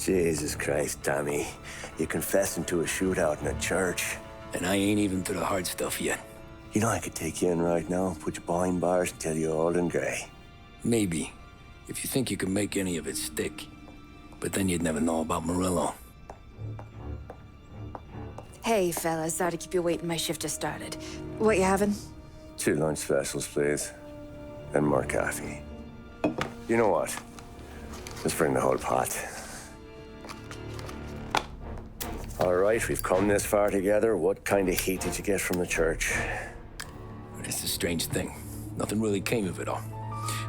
Jesus Christ, Tommy. You're confessing to a shootout in a church. And I ain't even to the hard stuff yet. You know I could take you in right now, put you behind bars and tell you old and grey. Maybe, if you think you can make any of it stick. But then you'd never know about Morello. Hey, fellas, sorry to keep you waiting. My shift just started. What you having? 2 lunch specials, please. And more coffee. You know what? Let's bring the whole pot. All right, we've come this far together. What kind of heat did you get from the church? That's the strange thing. Nothing really came of it all.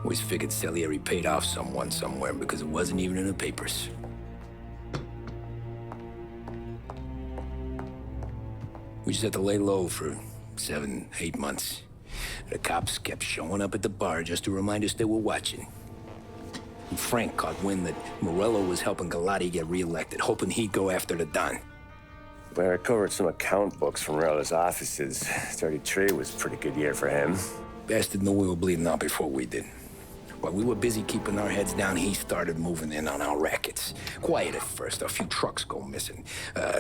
Always figured Salieri paid off someone somewhere because it wasn't even in the papers. We just had to lay low for 7, 8 months. The cops kept showing up at the bar just to remind us they were watching. And Frank caught wind that Morello was helping Galati get reelected, hoping he'd go after the Don. Well, I recovered some account books from Morello's offices. 33 was a pretty good year for him. Bastard knew we were bleeding out before we did. While we were busy keeping our heads down, he started moving in on our rackets. Quiet at first, a few trucks go missing.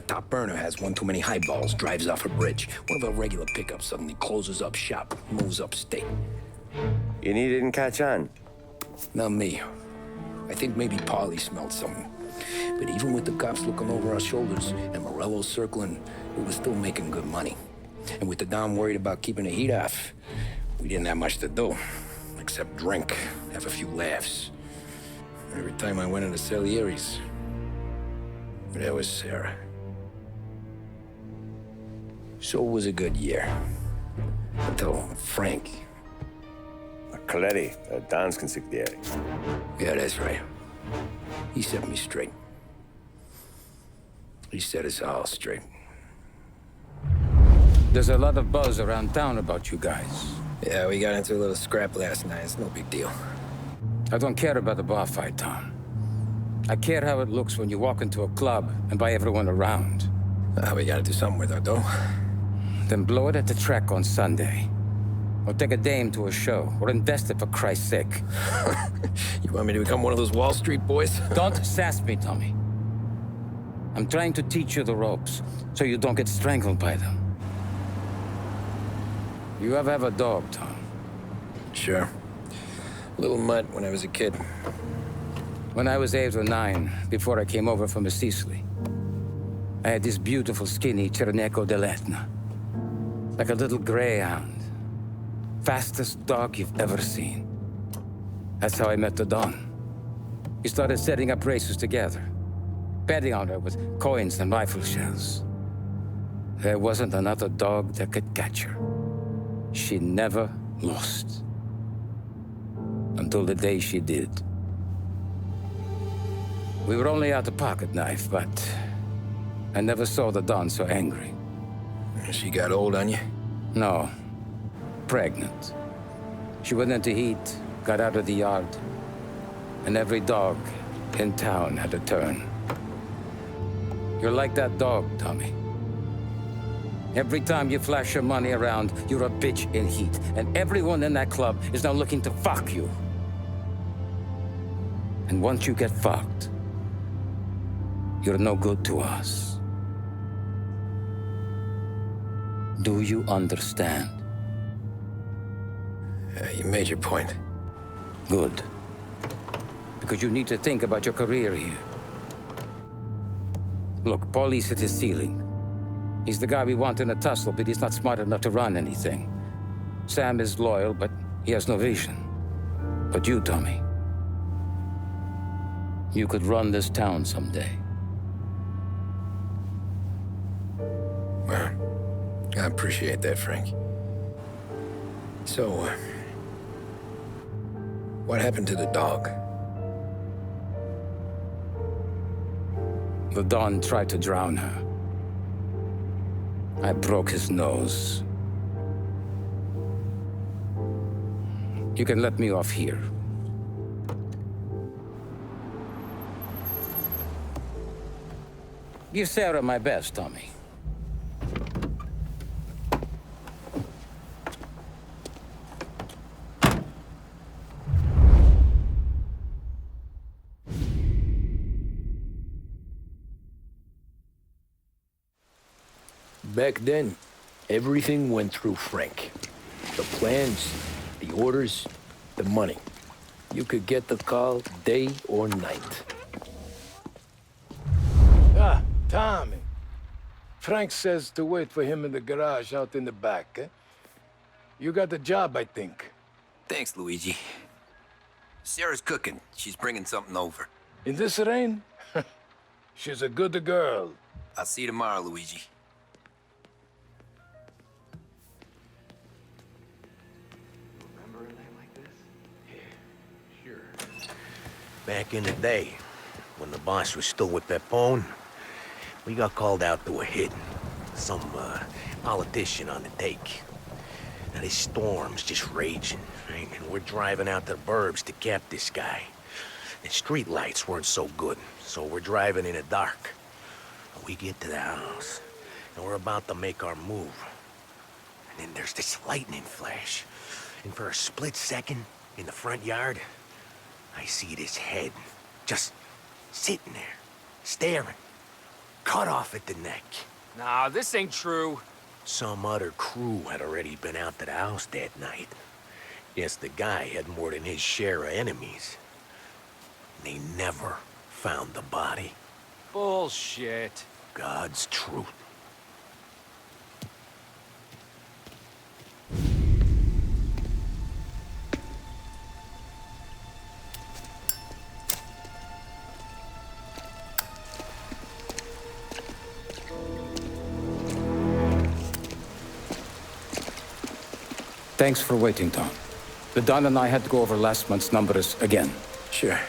Top burner has one too many highballs, drives off a bridge. One of our regular pickups suddenly closes up shop, moves upstate. And he didn't catch on? Not me. I think maybe Paulie smelled something. But even with the cops looking over our shoulders and Morello circling, we were still making good money. And with the Don worried about keeping the heat off, we didn't have much to do. Except drink, have a few laughs. Every time I went into Salieri's, there was Sarah. So it was a good year. Until Frank. Coletti, Don's consigliere. Yeah, that's right. He set me straight. He set us all straight. There's a lot of buzz around town about you guys. Yeah, we got into a little scrap last night. It's no big deal. I don't care about the bar fight, Tom. I care how it looks when you walk into a club and buy everyone around. We gotta do something with our dough. Then blow it at the track on Sunday. Or take a dame to a show, or invest it for Christ's sake. You want me to become one of those Wall Street boys? Don't sass me, Tommy. I'm trying to teach you the ropes, so you don't get strangled by them. You ever have a dog, Tom? Sure. Little mutt when I was a kid. When I was 8 or 9, before I came over from Sicily, I had this beautiful, skinny Cerneco dell'Etna. Like a little greyhound. Fastest dog you've ever seen. That's how I met the Don. We started setting up races together, betting on her with coins and rifle shells. There wasn't another dog that could catch her. She never lost. Until the day she did. We were only out a pocket knife, but I never saw the Don so angry. She got old on you? No. Pregnant. She went into heat, got out of the yard, and every dog in town had a turn. You're like that dog, Tommy. Every time you flash your money around, you're a bitch in heat, and everyone in that club is now looking to fuck you. And once you get fucked, you're no good to us. Do you understand? You made your point. Good. Because you need to think about your career here. Look, Paulie's hit his ceiling. He's the guy we want in a tussle, but he's not smart enough to run anything. Sam is loyal, but he has no vision. But you, Tommy, you could run this town someday. Well, I appreciate that, Frank. So, what happened to the dog? The Don tried to drown her. I broke his nose. You can let me off here. Give Sarah my best, Tommy. Back then, everything went through Frank. The plans, the orders, the money. You could get the call day or night. Ah, Tommy. Frank says to wait for him in the garage out in the back, eh? You got the job, I think. Thanks, Luigi. Sarah's cooking. She's bringing something over. In this rain? She's a good girl. I'll see you tomorrow, Luigi. Remember a night like this? Yeah, sure. Back in the day, when the boss was still with Pepone, we got called out to a hit. Some politician on the take. Now this storm's just raging, right? And we're driving out to the burbs to cap this guy. The street lights weren't so good, so we're driving in the dark. We get to the house, and we're about to make our move. And then there's this lightning flash. And for a split second, in the front yard, I see this head, just sitting there, staring, cut off at the neck. Nah, this ain't true. Some other crew had already been out to the house that night. Guess the guy had more than his share of enemies. They never found the body. Bullshit. God's truth. Thanks for waiting, Tom. The Don and I had to go over last month's numbers again. Sure.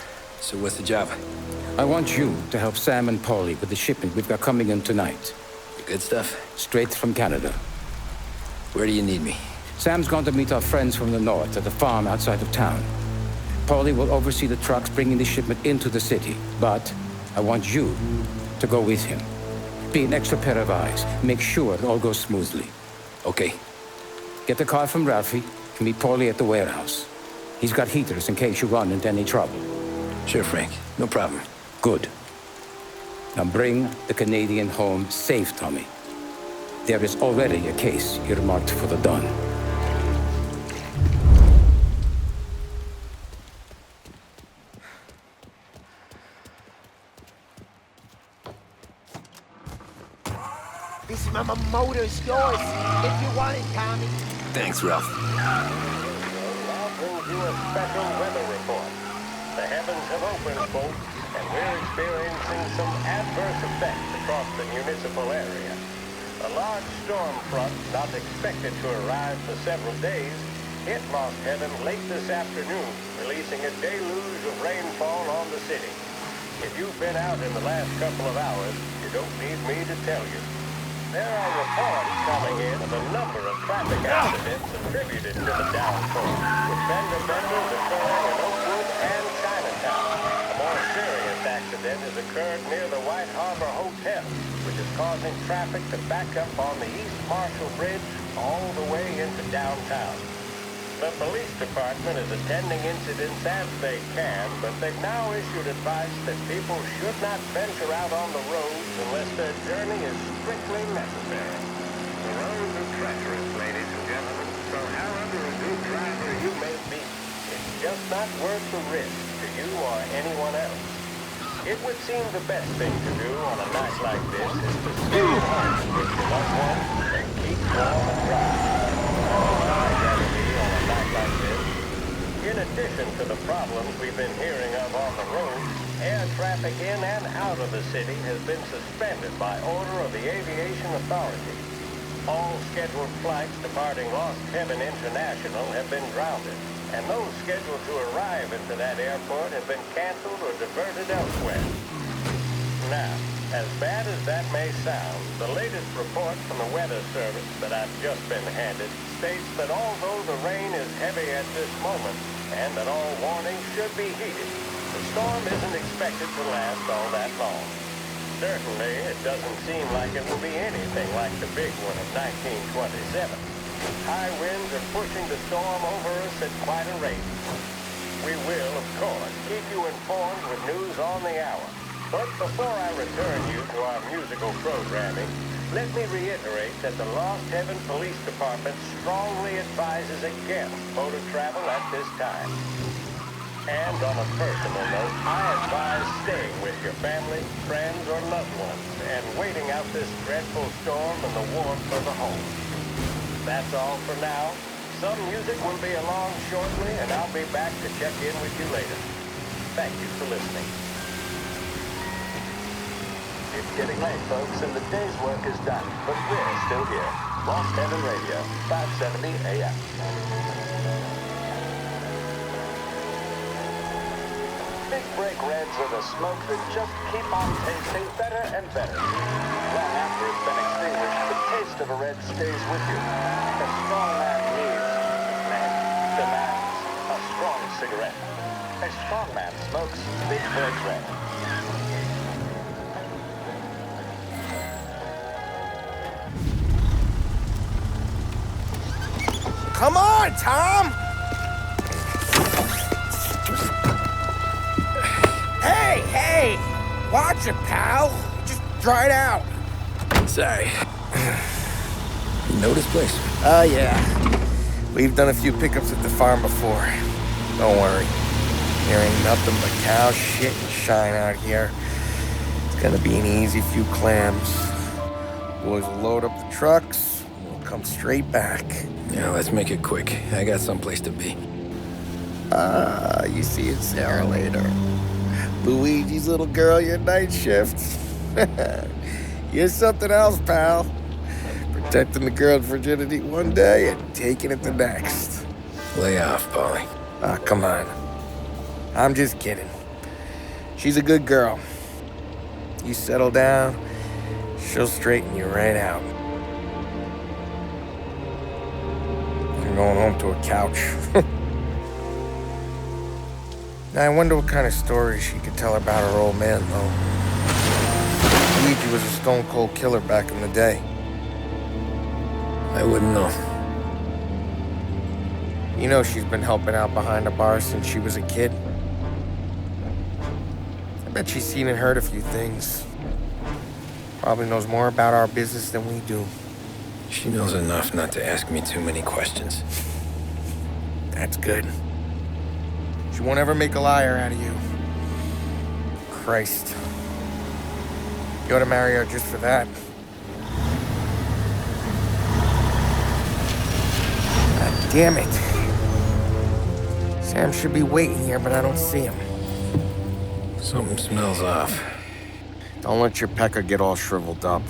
So what's the job? I want you to help Sam and Paulie with the shipment we've got coming in tonight. The good stuff? Straight from Canada. Where do you need me? Sam's going to meet our friends from the north at the farm outside of town. Paulie will oversee the trucks bringing the shipment into the city, but I want you to go with him. Be an extra pair of eyes. Make sure it all goes smoothly. Okay. Get the car from Ralphie and meet Paulie at the warehouse. He's got heaters in case you run into any trouble. Sure, Frank. No problem. Good. Now bring the Canadian home safe, Tommy. There is already a case earmarked for the Don. This motor's yours, if you want it, Tommy. Thanks, Ralph. Now brings you a special weather report. The heavens have opened, folks, and we're experiencing some adverse effects across the municipal area. A large storm front, not expected to arrive for several days, hit Lost Heaven late this afternoon, releasing a deluge of rainfall on the city. If you've been out in the last couple of hours, you don't need me to tell you. There are reports coming in of a number of traffic accidents attributed to the downpour, with fender benders occurring in Oakwood and Chinatown. A more serious accident has occurred near the White Harbor Hotel, which is causing traffic to back up on the East Marshall Bridge all the way into downtown. The police department is attending incidents as they can, but they've now issued advice that people should not venture out on the roads unless their journey is strictly necessary. The roads are treacherous, ladies and gentlemen, so however a good driver you may be, it's just not worth the risk to you or anyone else. It would seem the best thing to do on a night like this is to stay at home with your loved ones and keep warm and dry. Like this. In addition to the problems we've been hearing of on the road, air traffic in and out of the city has been suspended by order of the Aviation Authority. All scheduled flights departing Lost Heaven International have been grounded, and those scheduled to arrive into that airport have been canceled or diverted elsewhere. Now, as bad as that may sound, the latest report from the Weather Service that I've just been handed states that although the rain is heavy at this moment, and that all warnings should be heeded, the storm isn't expected to last all that long. Certainly, it doesn't seem like it will be anything like the big one of 1927. High winds are pushing the storm over us at quite a rate. We will, of course, keep you informed with news on the hour. But before I return you to our musical programming, let me reiterate that the Lost Heaven Police Department strongly advises against motor travel at this time. And on a personal note, I advise staying with your family, friends, or loved ones and waiting out this dreadful storm in the warmth of the home. That's all for now. Some music will be along shortly, and I'll be back to check in with you later. Thank you for listening. It's getting late, folks, and the day's work is done, but we're still here. Lost Heaven Radio, 570 AM. Big break reds are the smoke that just keep on tasting better and better. Long after it's been extinguished, the taste of a red stays with you. A strong man demands a strong cigarette. A strong man smokes Big Break Red. Come on, Tom! Hey! Watch it, pal! Just dry it out. Sorry. You know this place? Yeah. We've done a few pickups at the farm before. Don't worry. There ain't nothing but cow shit and shine out here. It's gonna be an easy few clams. Boys will load up the trucks, and we'll come straight back. Yeah, let's make it quick. I got someplace to be. You see Sarah later. Luigi's little girl, your night shift. You're something else, pal. Protecting the girl's virginity one day and taking it the next. Lay off, Paulie. Come on. I'm just kidding. She's a good girl. You settle down, she'll straighten you right out. I'm going home to a couch. Now, I wonder what kind of stories she could tell about her old man, though. Luigi was a stone-cold killer back in the day. I wouldn't know. You know she's been helping out behind the bar since she was a kid. I bet she's seen and heard a few things. Probably knows more about our business than we do. She knows enough not to ask me too many questions. That's good. She won't ever make a liar out of you. Christ. You ought to marry her just for that. God damn it. Sam should be waiting here, but I don't see him. Something smells off. Don't let your pecker get all shriveled up.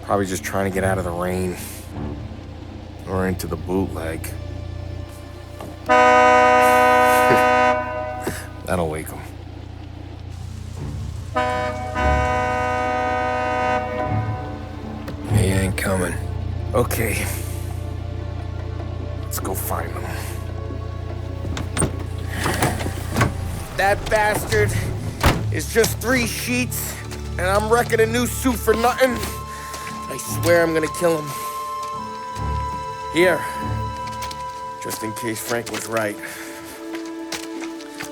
Probably just trying to get out of the rain. Or into the bootleg. That'll wake him. He ain't coming. Okay. Let's go find him. That bastard is just 3 sheets, and I'm wrecking a new suit for nothing. I swear I'm gonna kill him. Here. Just in case Frank was right.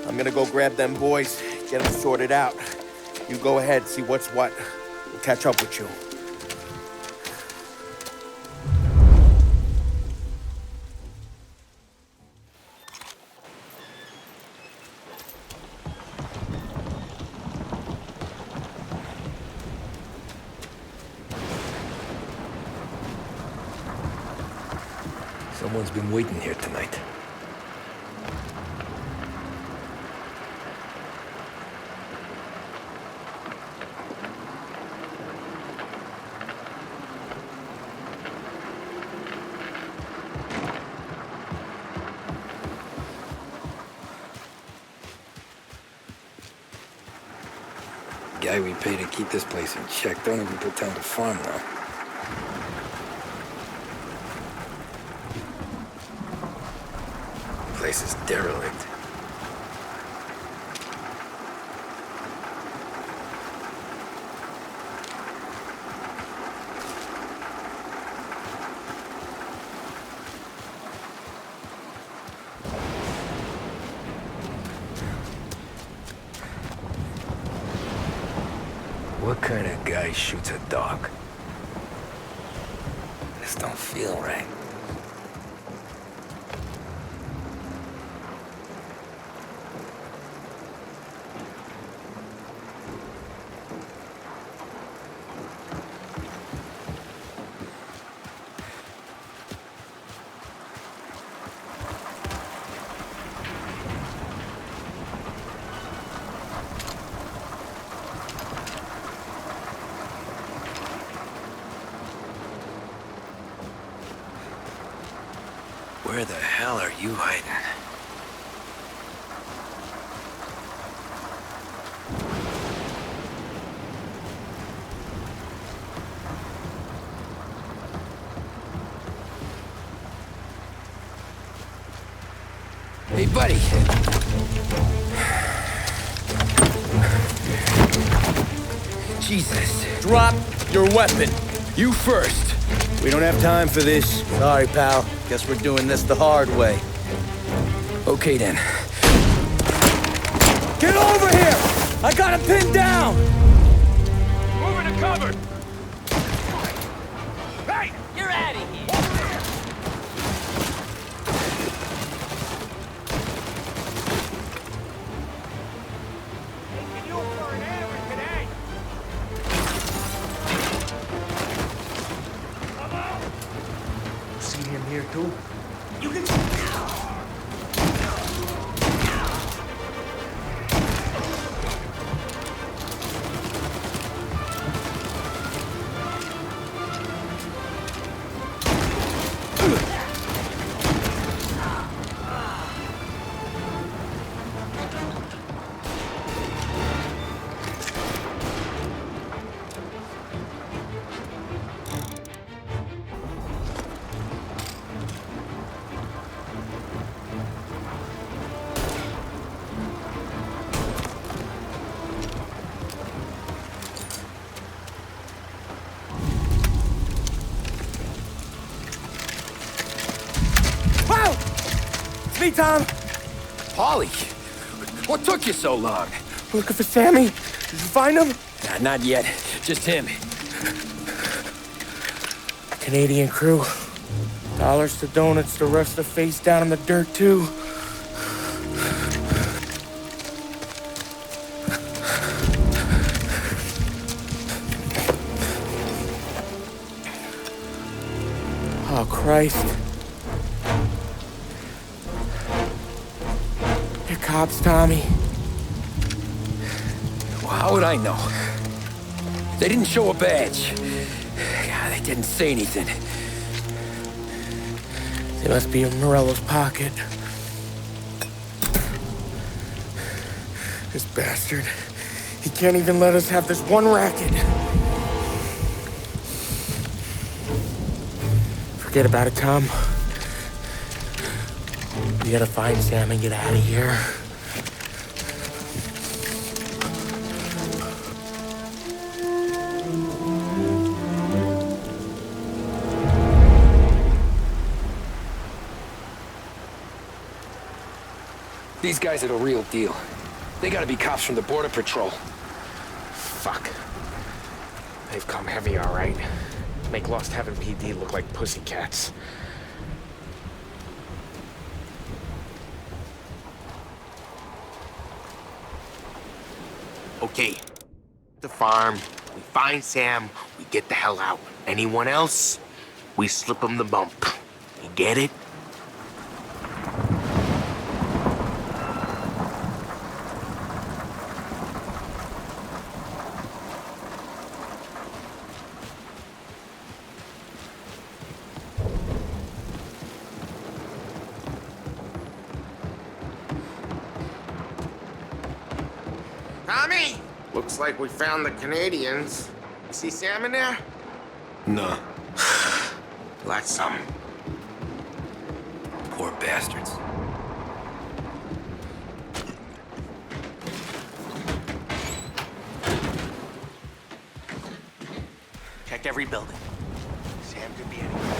I'm gonna go grab them boys, get them sorted out. You go ahead, see what's what. We'll catch up with you. Someone's been waiting here tonight. The guy we pay to keep this place in check don't even pretend to farm now. The place is derelict. What kind of guy shoots a dog? This don't feel right. Where the hell are you hiding? Hey, buddy. Jesus. Drop your weapon. You first. We don't have time for this. Sorry, pal. Guess we're doing this the hard way. Okay, then. Get over here! I got him pinned down! Move into cover! Hey! You're out of here! Taking you for an hammer today! See him here, too? You can... It's me, Tom. Paulie, what took you so long? Looking for Sammy. Did you find him? Nah, not yet. Just him. Canadian crew. Dollars to donuts, the rest of the face down in the dirt, too. Oh, Christ. They're cops, Tommy. Well, how would I know? They didn't show a badge. God, they didn't say anything. They must be in Morello's pocket. This bastard. He can't even let us have this one racket. Forget about it, Tom. We gotta find Sam and get out of here. These guys are the real deal. They gotta be cops from the Border Patrol. Fuck. They've come heavy, all right. Make Lost Heaven PD look like pussycats. Okay. The farm. We find Sam. We get the hell out. Anyone else? We slip them the bump. You get it? Tommy! Looks like we found the Canadians. You see Sam in there? No. That's something. Poor bastards. Check every building. Sam could be anywhere.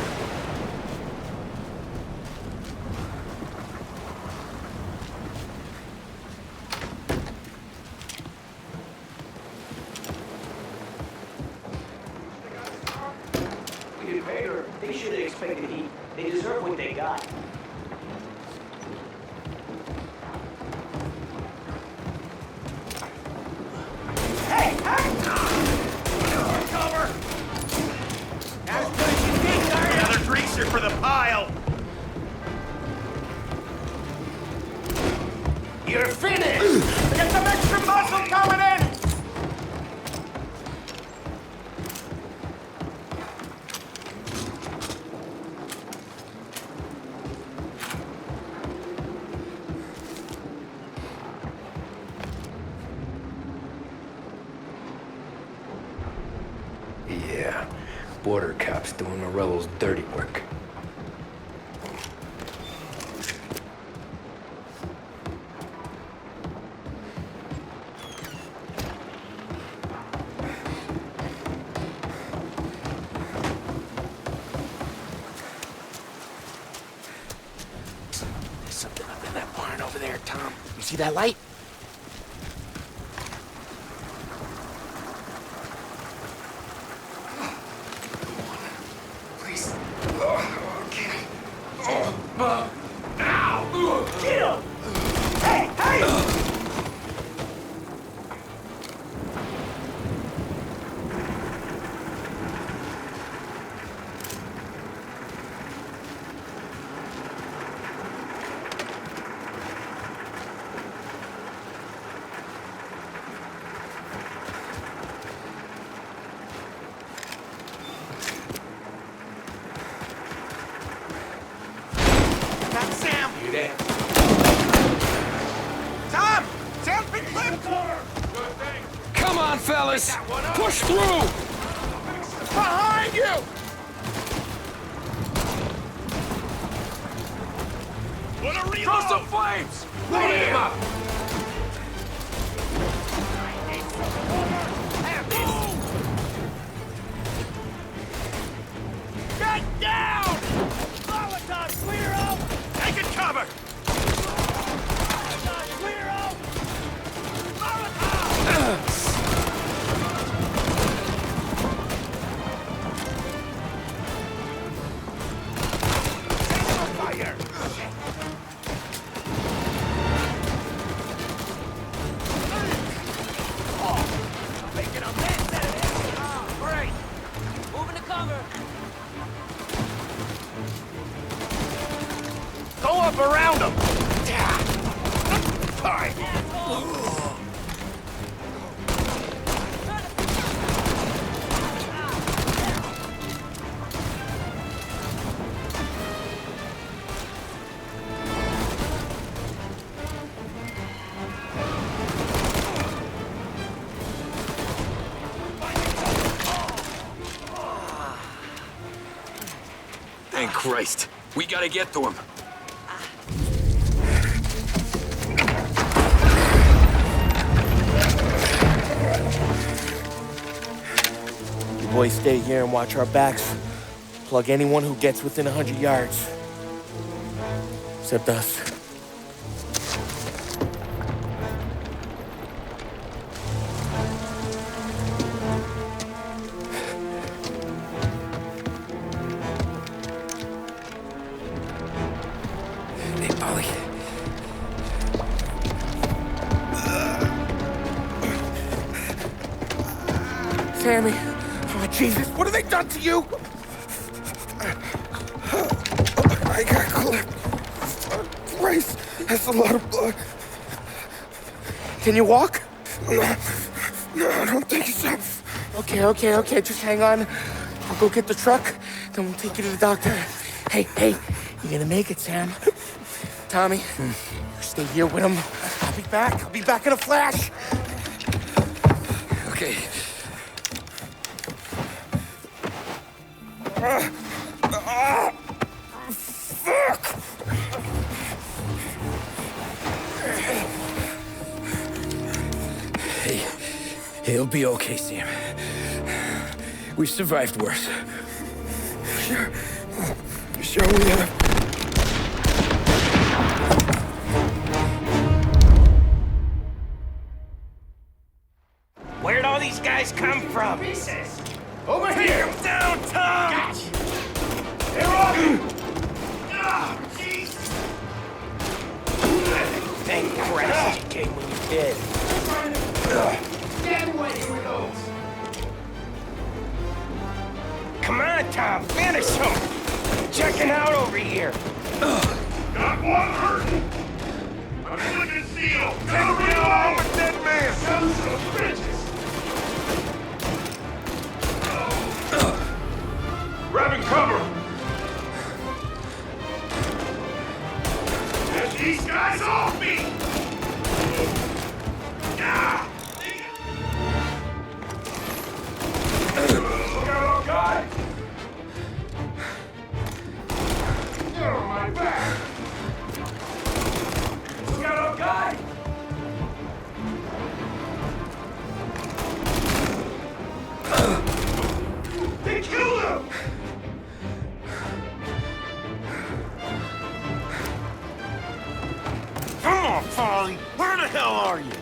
They deserve what they got. Hey! Cover! As good as you think, Larry! Another greaser for the pile! You're finished! Get some extra muscle coming in! Yeah, border cops doing Morello's dirty work. There's something up in that barn over there, Tom. You see that light? Come on, fellas! Push through! Behind you! Throw some flames! Load him up! Get down! Molotov, clear out! Take it cover! Molotov, clear out! Molotov! Fire! Making a mess out of this! Great! Moving to cover! Go up around them! Sorry! Thank Christ. We gotta get to him. You boys stay here and watch our backs. Plug anyone who gets within 100 yards. Except us. Hey, Paulie. Sammy. Oh, Jesus. What have they done to you? I got clipped. Christ. That's a lot of blood. Can you walk? No, I don't think so. Okay. Just hang on. I'll go get the truck, then we'll take you to the doctor. Hey, you're gonna make it, Sam. Tommy, you stay here with him. I'll be back in a flash. Okay. Fuck! Hey, it'll be okay, Sam. We've survived worse. Sure we have. Where'd all these guys come from? Over here! Down, Tom! They're on! Thank Christ you came when you did. Get away with those! Come on, Tom, finish him! Checking out over here! Got one hurting! I'm flicking steel! Take me along with that man! Sons of bitches! Grabbing cover! Get these guys off me! Yeah! Look out, guy! Get on my back! Look out, guy! They killed him! Come on, Paulie! Where the hell are you?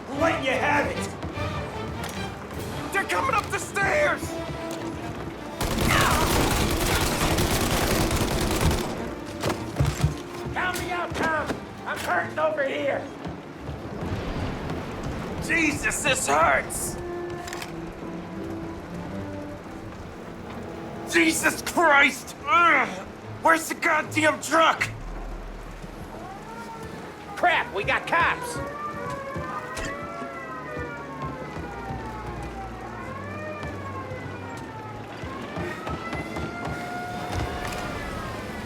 We'll let you have it! They're coming up the stairs! Count me out, Tom! I'm hurting over here! Jesus, this hurts! Jesus Christ! Ugh. Where's the goddamn truck? Crap, we got cops!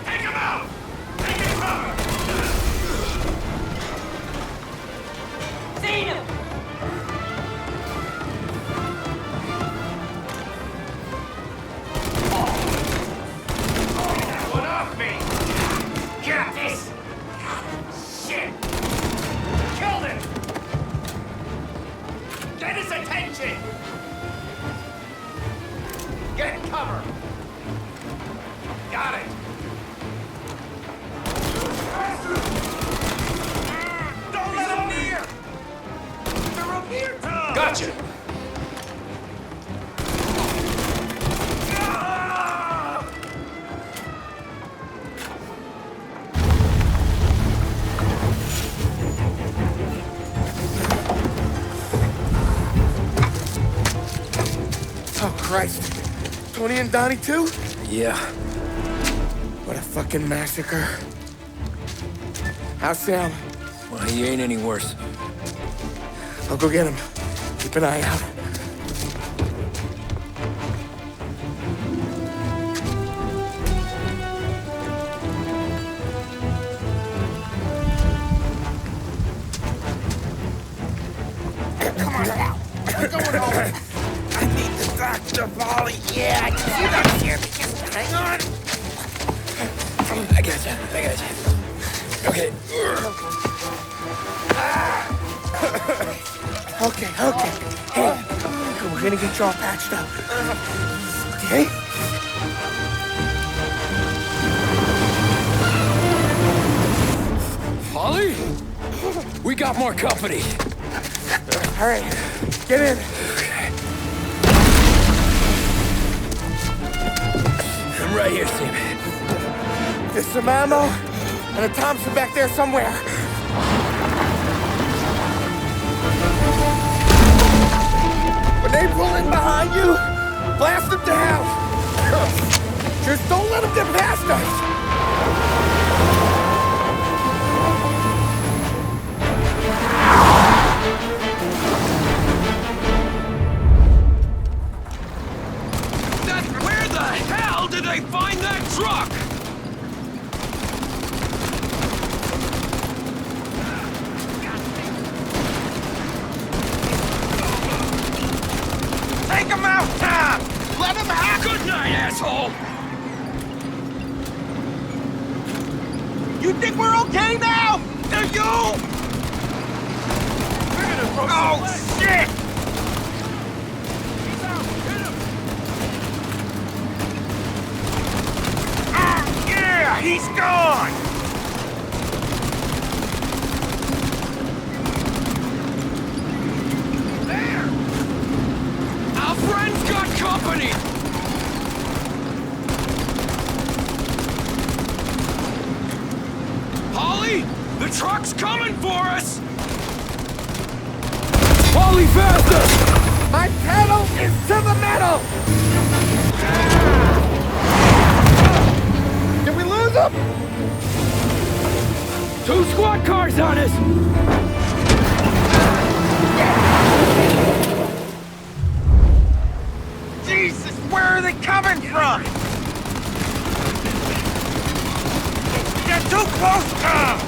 Take him out! Take him cover! Seen him! One off me! Get this! Shit! Killed him! Get his attention! Get cover! Got it! Don't let him near! They're up here, Tom! Gotcha! Oh, Christ. Tony and Donnie, too? Yeah. What a fucking massacre. How's Sam? Well, he ain't any worse. I'll go get him. Keep an eye out. Come on now. We're going home. I need the doctor, Paulie. Yeah, I can see that here. Just hang on. I got you. Okay. Okay. Hey, we're gonna get you all patched up. Okay? Paulie? We got more company. All right, get in. I'm right here, Sam. There's some ammo and a Thompson back there somewhere. When they pull in behind you, blast them down. Just don't let them get past us. Where the hell did they find that truck? Take him out, Tom! Let him have Good night, asshole! You think we're okay now? Do you? Oh, shit! He's out! Hit him! Yeah, he's gone! Our friend's got company! Paulie! The truck's coming for us! Paulie, faster! My pedal is to the metal! Did we lose him? 2 squad cars on us! Jesus, where are they coming from? You're too close, Tom!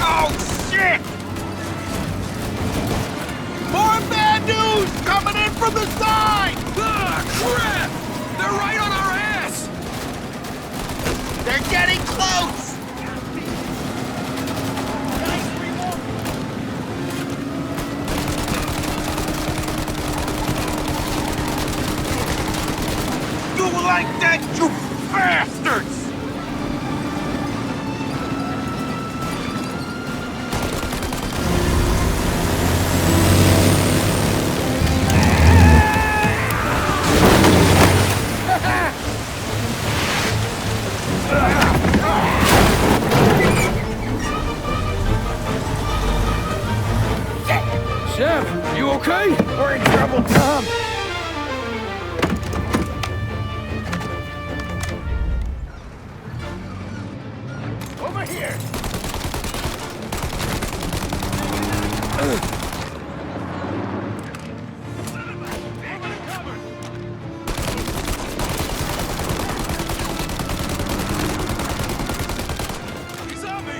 Oh, shit! More bad news coming in from the side! Ah, crap! They're right on our ass! They're getting close! You like that, you bastards! Sam, you okay? We're in trouble, Tom. Over here. He's on me!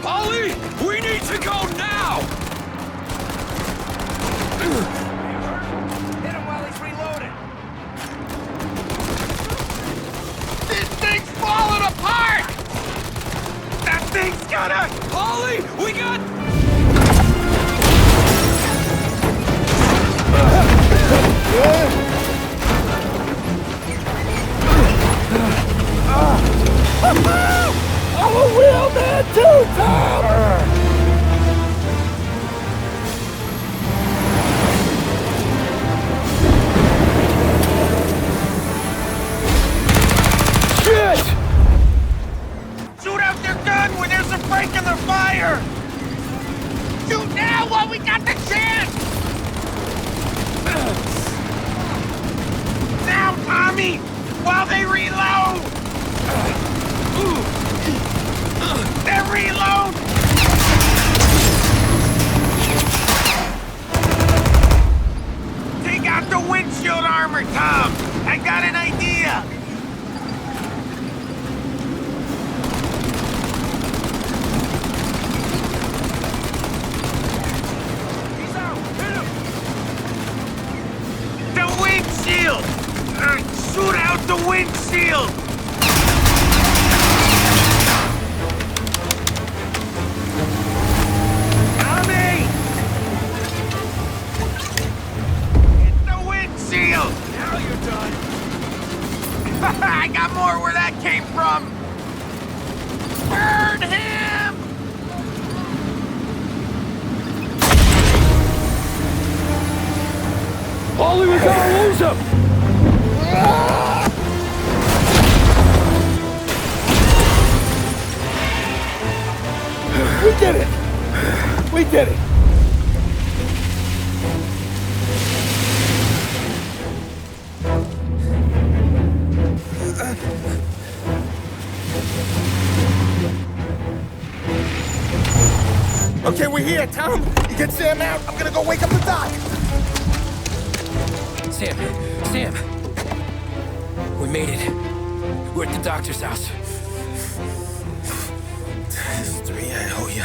Paulie, we need to go now! Hit him while he's reloading. This thing's falling apart! That thing's gonna... Paulie, we got... I'm a real man too, Tom! Shit! Shoot out their gun when there's a break in their fire! Shoot now while we got the chance! Now, Tommy! While they reload! They reload! Take out the windshield armor, Tom! I got an idea! He's out. Hit him. The windshield! Shoot out the windshield! Tommy! Hit the windshield! Now you're done. I got more where that came from! Burn him! Paulie, we gotta lose him! We did it! We did it! Okay, we're here, Tom. You get Sam out. I'm gonna go wake up the doc. Sam, we made it. We're at the doctor's house. This is 3, I owe you.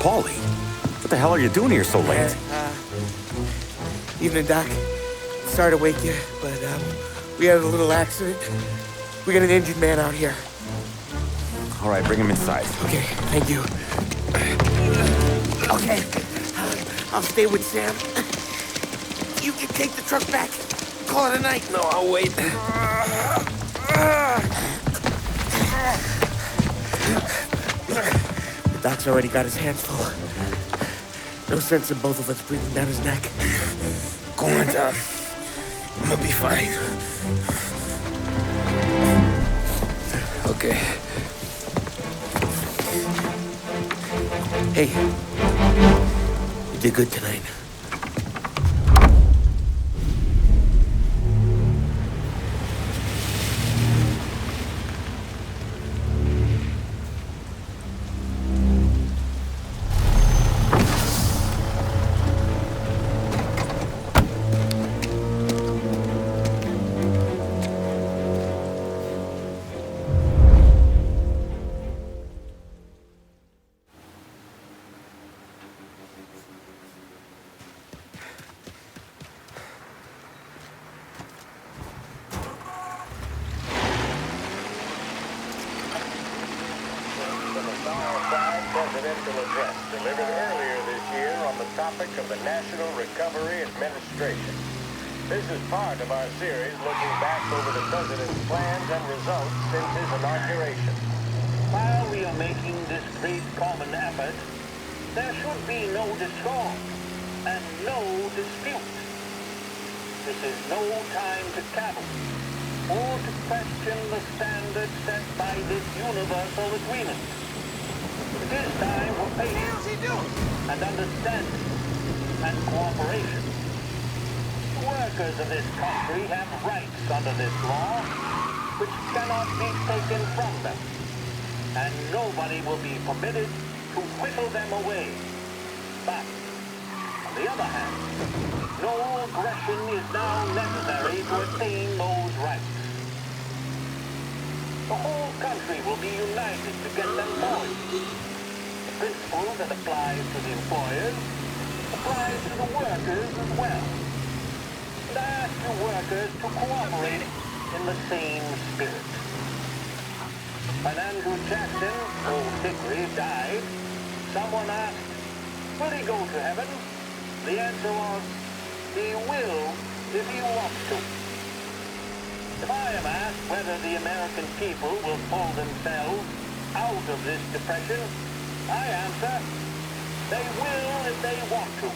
Paulie, what the hell are you doing here so late? Evening, Doc. Sorry to wake you, but we had a little accident. We got an injured man out here. All right, bring him inside. Okay, thank you. Okay, I'll stay with Sam. You can take the truck back. Call it a night. No, I'll wait. The doc's already got his hands full. No sense in both of us breathing down his neck. Go on, Tom. I'm gonna be fine. Okay. Hey, you did good tonight. Presidential address delivered earlier this year on the topic of the National Recovery Administration. This is part of our series looking back over the president's plans and results since his inauguration. While we are making this great common effort, there should be no discord and no dispute. This is no time to cavil or to question the standards set by this universal agreement. It is time for patience and understanding and cooperation. The workers of this country have rights under this law which cannot be taken from them, and nobody will be permitted to whittle them away. But, on the other hand, no aggression is now necessary to attain those rights. The whole country will be united to get them going. The principle that applies to the employers applies to the workers as well. And I ask you workers to cooperate in the same spirit. When Andrew Jackson, old Hickory, died, someone asked, will he go to heaven? The answer was, he will if he wants to. If I am asked whether the American people will pull themselves out of this depression, I answer, they will if they want to.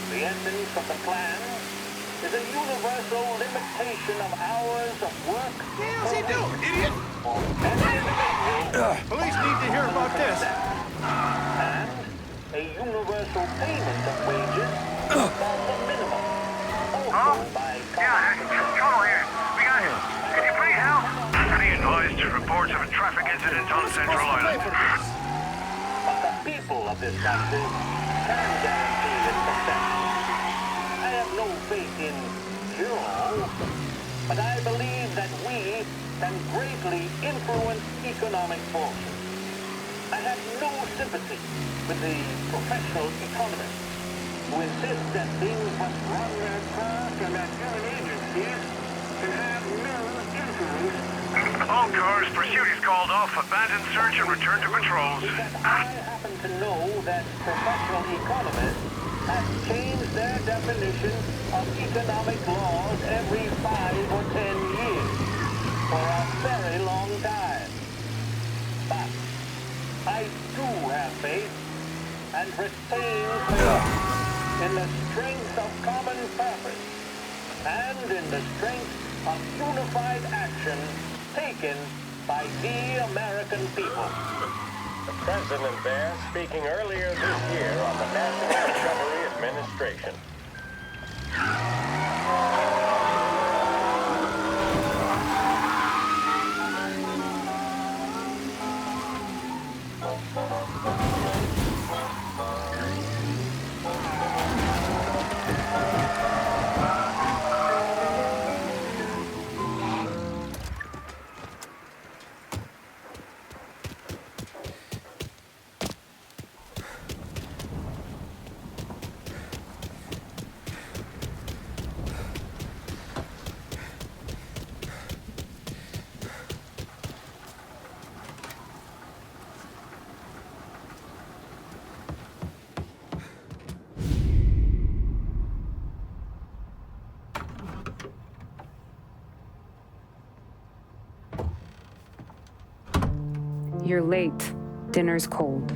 The essence of the plan is a universal limitation of hours of work. What the hell's he doing, idiot? Police need to hear about this. And a universal payment of wages from the minimum. Also by Trouble here. We got him. Can you please help? Be advised, reports of a traffic incident on Central Island. But the people of this country can guarantee its success. I have no faith in cure, but I believe that we can greatly influence economic forces. I have no sympathy with the professional economists who insist that things must run their course and that human agencies can have no influence. All cars, pursuit is called off, abandon search and return to patrols. I happen to know that professional economists have changed their definition of economic laws every 5 or 10 years for a very long time. But I do have faith and retain faith in the strength of common purpose and in the strength of unified action taken by the American people. The President there speaking earlier this year on the National Recovery Administration. You're late. Dinner's cold.